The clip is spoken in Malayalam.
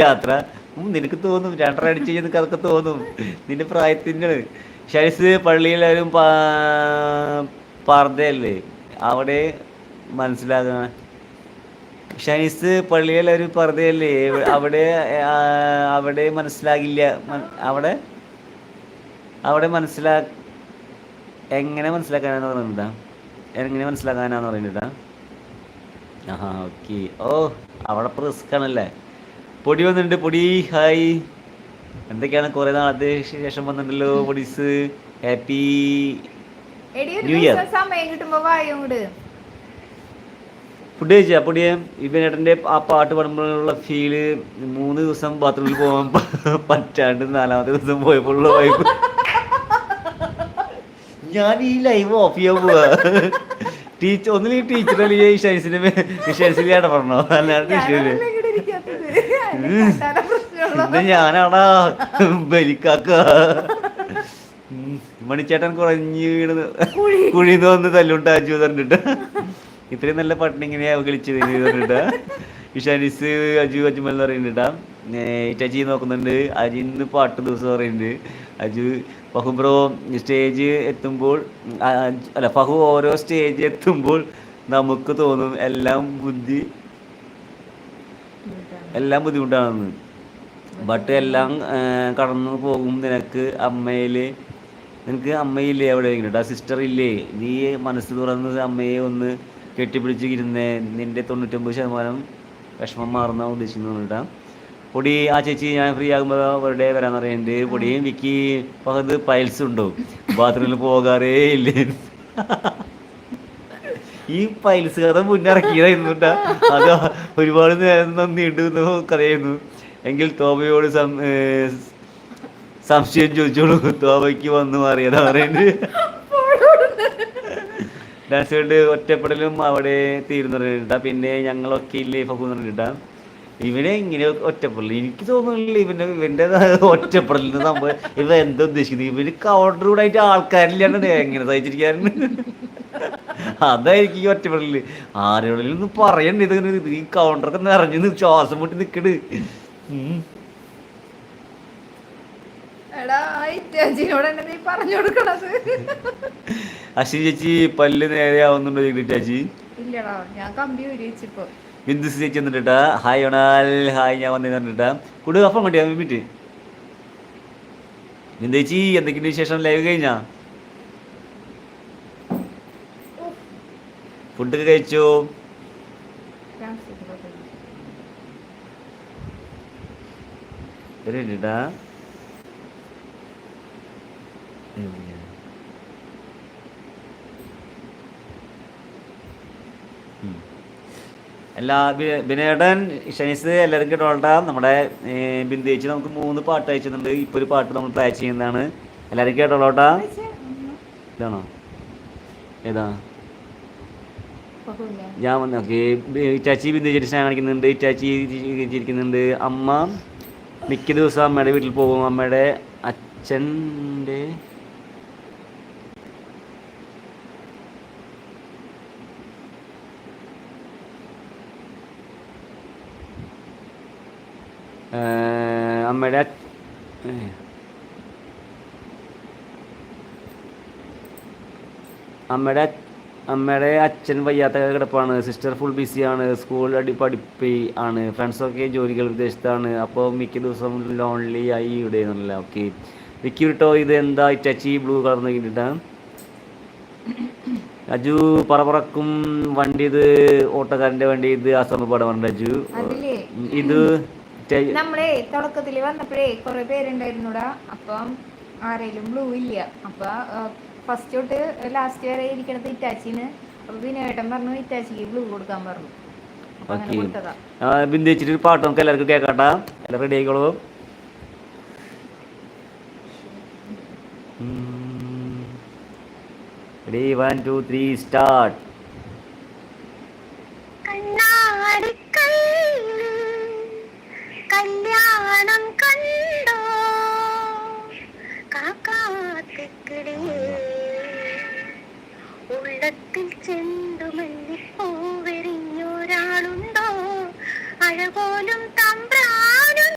യാത്ര. നിനക്ക് തോന്നും 2.5 അടിച്ച് നിനക്ക് അതൊക്കെ തോന്നും, നിന്റെ പ്രായത്തിൻ്റെ. ഷൈസ് പള്ളിയിലായാലും പർദ്ദയല്ലേ അവിടെ മനസ്സിലാകാൻ. ഷൈസ് പള്ളിയിലൊരു പർദ്ദയല്ലേ അവിടെ, അവിടെ മനസ്സിലാകില്ല. അവിടെ അവിടെ എങ്ങനെ മനസ്സിലാക്കാനാന്ന് പറയുന്നുണ്ടാ, എങ്ങനെ മനസ്സിലാക്കാനാന്ന് പറയുന്നുണ്ടാ. ആഹാ ഓക്കെ. ഓ അവിടെ ഇപ്പോൾ റിസ്ക് ആണല്ലേ. പൊടി വന്നിട്ടുണ്ട്. പൊടി ഹായ്, എന്തൊക്കെയാണ് കുറേ നാളത്തെ ശേഷം വന്നിട്ടുണ്ടല്ലോ പൊടീസ്. Happy new year. ഫുഡ് കഴിച്ചാ പൊടിയെ? ഇവനേട്ടൻ്റെ ആ പാട്ട് പാടുമ്പോഴുള്ള ഫീല് 3 ദിവസം ബാത്റൂമിൽ പോകാൻ പറ്റാണ്ട് 4ാമത്തെ ദിവസം പോയപ്പോഴുള്ള വൈബ്. ഞാൻ ഈ ലൈവ് ഓഫ് ചെയ്യാൻ പോവാ. ഒന്നില്ലെങ്കിൽ ടീച്ചർ അല്ലെങ്കിൽ ഷൈസിനെ പറഞ്ഞോ, അല്ലാണ്ട് ഇഷ്യൂല് ഇന്ന് ഞാനാടാ ബലിക്കാക്ക. മണിച്ചേട്ടൻ കുറഞ്ഞ് വീണ് കുഴിന്ന് വന്ന് തല്ലുണ്ട് അജു പറഞ്ഞിട്ട്. ഇത്രയും നല്ല പാട്ടിന് ഇങ്ങനെയാ കളിച്ചത് പറഞ്ഞിട്ടാ. ഷനീസ് അജു അജ്മൽ എന്ന് പറയുന്നുണ്ടാ. ഇറ്റാച്ചി നോക്കുന്നുണ്ട്. അജി ഇന്ന് പാട്ട് ദിവസം പറയുന്നുണ്ട്. അജു ഫഹു ബ്രോ സ്റ്റേജ് എത്തുമ്പോൾ, അല്ല ഫഹു ഓരോ സ്റ്റേജ് എത്തുമ്പോൾ നമുക്ക് തോന്നും എല്ലാം ബുദ്ധിമുട്ടാണെന്ന്. ബട്ട് എല്ലാം കടന്നു പോകും. നിനക്ക് അമ്മയില്ലേ അവിടെ കേട്ടോ, സിസ്റ്റർ ഇല്ലേ? നീ മനസ്സ് തുറന്ന് അമ്മയെ ഒന്ന് കെട്ടിപ്പിടിച്ച് ഇരുന്നേ, നിൻ്റെ 99% വിഷമം മാറുന്ന ഉദ്ദേശിക്കുന്നു കേട്ടാ. പൊടി ആ ചേച്ചി ഞാൻ ഫ്രീ ആകുമ്പോൾ വെറുതെ വരാമെന്ന് പറയുന്നുണ്ട്. പൊടിയും വിക്കി പകത് പൈൽസ് ഉണ്ടോ, ബാത്റൂമിൽ പോകാറേ ഇല്ലേ? ഈ പൈൽസ് കഥ മുന്നിറക്കിയതായിരുന്നു കേട്ടാ. അത് ഒരുപാട് നേരം നീണ്ടു കഥയായിരുന്നു. എങ്കിൽ തോമയോട് സംശയം ചോദിച്ചോളൂ, തോമയ്ക്ക് വന്ന് മാറിയതാ പറയുന്നത്. ഡാൻസ് കൊണ്ട് ഒറ്റപ്പെടലും അവിടെ തീരുന്നിട്ടാ. പിന്നെ ഞങ്ങളൊക്കെ ഇല്ലേ ഫഹു പറഞ്ഞിട്ടാ. ഇവനെ ഇങ്ങനെ ഒറ്റപ്പെടൽ എനിക്ക് തോന്നുന്നില്ല. ഇവൻ്റെതായ ഒറ്റപ്പെടലിന് സംഭവം ഇവ എന്താ ഉദ്ദേശിക്കുന്നത്. ഇവന് കൗണ്ടർ കൂടെ ആയിട്ട് ആൾക്കാരില്ലാണ്ട് എങ്ങനെ സഹിച്ചിരിക്കാറുണ്ട്. അതായിരിക്കും ഈ ഒറ്റപ്പെടല്. ആരോടെങ്കിലും പറയണ്ട ഇതിങ്ങനെ, ഈ കൗണ്ടറൊക്കെ നിറഞ്ഞു ശ്വാസം മുട്ടി നിക്കട്. അശ്വിനി ചേച്ചി പല്ല് നേരെ ആവുന്നുണ്ടോ ചേച്ചി? ബിന്ദു ചേച്ചി വന്നിട്ടാ. ഹായ് ഒണാൽ, ഹായ് ഞാൻ വന്നു പറഞ്ഞിട്ടാ. കൂടെ അപ്പം വേണ്ടിയാ മിനിറ്റ്. ബിന്ദു ചേച്ചി എന്തൊക്കെയുണ്ട് വിശേഷം? ലൈവ് കഴിഞ്ഞാ? ഫുഡൊക്കെ കഴിച്ചോ? ട്ടാ എല്ലാ ബിനേടൻ ഷനീസ് എല്ലാവരും കേട്ടോളട്ടാ. നമ്മുടെ ബിന്ദു ചേച്ചി നമുക്ക് 3 പാട്ട് അയച്ചിട്ടുണ്ട്. ഇപ്പോൾ ഒരു പാട്ട് നമ്മൾ പ്ലേ ചെയ്യുന്നതാണ്. എല്ലാവരും കേട്ടോളട്ടാ. ഇതാണോ? ഏതാ? ഞാൻ വന്ന് ഓക്കെ. ഇറ്റാച്ചി ബിന്ദു ചേച്ചി സ്നേഹം കാണിക്കുന്നുണ്ട്. ഇറ്റാച്ചി ചിരിക്കുന്നുണ്ട്. അമ്മ മിക്ക ദിവസം അമ്മയുടെ വീട്ടിൽ പോകും. അമ്മയുടെ അച്ഛൻ്റെ അമ്മയുടെ അച്ഛൻ വയ്യാത്ത കിടപ്പാണ്. സിസ്റ്റർ ഫുൾ ബിസിയാണ്. സ്കൂൾ പഠിപ്പി ആണ്. ഫ്രണ്ട്സൊക്കെ ജോലികൾ വിദേശത്താണ്. അപ്പോൾ മിക്ക ദിവസം ലോൺലി ആയി ഇവിടെ എന്നല്ല. ഓക്കെ വിക്കി വിട്ടോ. ഇത് എന്താ ടച്ചി ബ്ലൂ കളർ നോക്കിയിട്ടാണ്. അജു പറക്കും വണ്ടി, ഇത് ഓട്ടോക്കാരൻ്റെ വണ്ടി, ഇത് ആസാമ് പാടമുണ്ട്. അജു ഇത് നമ്മളെ തുടക്കത്തില് വന്നപ്പോഴേ കുറെ പേരുണ്ടായിരുന്നുടാ. അപ്പം ആരെങ്കിലും ബ്ലൂ ഇല്ല. അപ്പൊ ഫസ്റ്റ് തൊട്ട് ലാസ്റ്റ് വരെ ഇരിക്കണത് ഇറ്റാച്ചിന്. അപ്പൊ പിന്നെ ഏട്ടൻ പറഞ്ഞു ഇറ്റാച്ചിക്ക് ബ്ലൂ കൊടുക്കാൻ പറഞ്ഞു. ബിന്ദിച്ചിട്ട് പാട്ട് നമുക്ക് എല്ലാവർക്കും കേൾക്കാട്ടാ. എല്ലാം റെഡി ആയിക്കോളൂ. Ready 1 2 3 start. കല്യാണം കണ്ടോ കാക്കാത്തിക്കിടേ, ഉള്ളത്തിൽ ചെണ്ടുമല്ലിപ്പൂവെറിഞ്ഞൊരാളുണ്ടോ, അഴപോലും